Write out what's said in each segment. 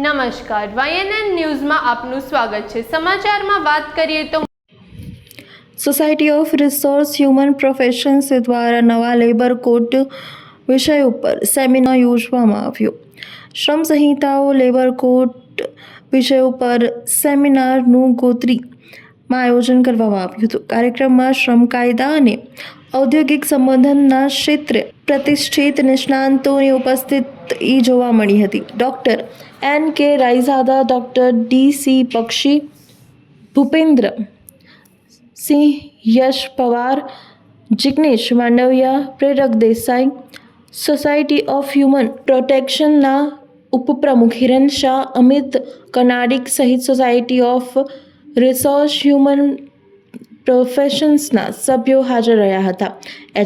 નમસ્કાર, YNN ન્યૂઝમાં આપનું સ્વાગત છે। સમાચારમાં વાત કરીએ તો society of resource human professions દ્વારા નવા લેબર કોડ વિષય ઉપર સેમિનાર યોજવામાં આવ્યો। શ્રમ સંહિતાઓ લેબર કોડ વિષય ઉપર સેમિનારનું ગોત્રીમાં આયોજન કરવામાં આવ્યું હતું। કાર્યક્રમમાં શ્રમ કાયદા અને ઔદ્યોગિક સંબંધના ક્ષેત્રે પ્રતિષ્ઠિત નિષ્ણાતોની ઉપસ્થિતિ જોવા મળી હતી। Doctor NK Raizada, doctor DC બક્ષી, ભૂપેન્દ્ર સિંહ, યશ પવાર, જિગ્નેશ માંડવિયા, પ્રેરક દેસાઈ, સોસાયટી ઓફ હ્યુમન પ્રોટેક્શનના ઉપપ્રમુખ હિરેન શાહ, અમિત કનાડિક સહિત સોસાયટી ઓફ રિસોર્સ હ્યુમન પ્રોફેશન્સના સભ્યો હાજર રહ્યા હતા।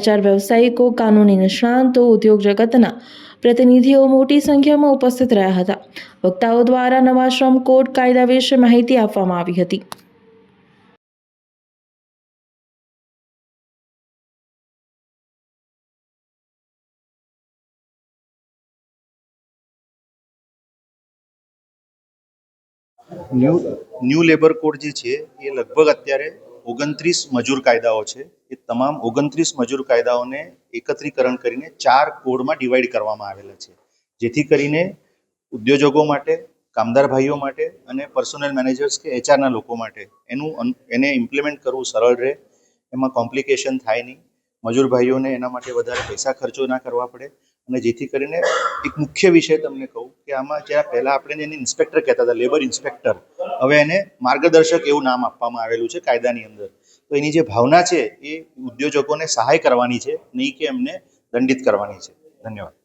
HR વ્યવસાયિકો, કાનૂની નિષ્ણાતો, ઉદ્યોગ જગતના પ્રતિનિધિઓ મોટી સંખ્યામાં ઉપસ્થિત રહ્યા હતા। વક્તાઓ દ્વારા નવા શ્રમ કોડ કાયદા વિશે માહિતી આપવામાં આવી હતી। ન્યૂ લેબર કોડ જે છે એ લગભગ અત્યારે 29 મજૂર કાયદાઓ છે। એ તમામ 29 મજૂર કાયદાઓને એકત્રીકરણ કરીને 4 કોડમાં ડિવાઈડ કરવામાં આવેલા છે, જેથી કરીને ઉદ્યોજકો માટે, કામદાર ભાઈઓ માટે અને પર્સોનલ મેનેજર્સ કે HRના લોકો માટે એને ઇમ્પ્લિમેન્ટ કરવું સરળ રહે, એમાં કોમ્પ્લિકેશન થાય નહીં, મજૂર ભાઈઓને એના માટે વધારે પૈસા ખર્ચો ના કરવા પડે। અને જેથી કરીને એક મુખ્ય વિષય તમને કહું કે આમાં જ્યાં પહેલાં આપણે એને ઇન્સ્પેક્ટર કહેતા હતા, લેબર ઇન્સ્પેક્ટર, હવે એને માર્ગદર્શક એવું નામ આપવામાં આવેલું છે કાયદાની અંદર। તો એની જે ભાવના છે એ ઉદ્યોજકોને સહાય કરવાની છે, નહીં કે એમને દંડિત કરવાની છે। ધન્યવાદ।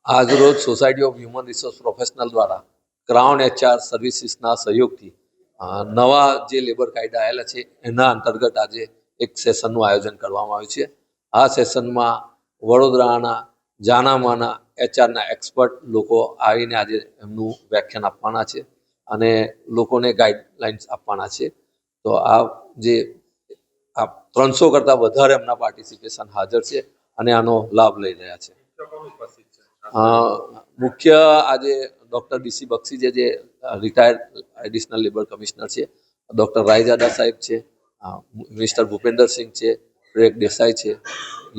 આજરોજ society of human resource professional દ્વારા ક્રાઉન HR સર્વિસીસના સહયોગથી નવા જે લેબર કાયદા આવેલા છે એના અંતર્ગત આજે એક સેશનનું આયોજન કરવામાં આવ્યું છે। આ સેશનમાં વડોદરાના જાનામાના HRના એક્સપર્ટ લોકો આવીને આજે એમનું વ્યાખ્યાન આપવાના છે અને લોકોને ગાઈડલાઇન્સ આપવાના છે। તો આ જે 300 કરતાં વધારે એમના પાર્ટિસિપેશન હાજર છે અને આનો લાભ લઈ રહ્યા છે। મુખ્ય આજે ડૉક્ટર DC બક્ષી જે રિટાયર્ડ એડિશનલ લેબર કમિશનર છે, ડૉક્ટર રાયઝાદા સાહેબ છે, મિસ્ટર ભૂપેન્દ્ર સિંહ છે, પ્રેરક દેસાઈ છે,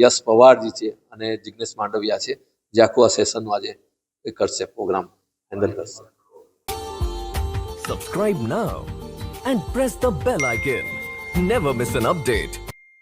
યશ પવારજી છે અને જિગ્નેશ માંડવિયા છે, જે આખું આ સેશનનું આજે કરશે, પ્રોગ્રામ હેન્ડલ કરશે। Subscribe now and press the bell icon. Never miss an update.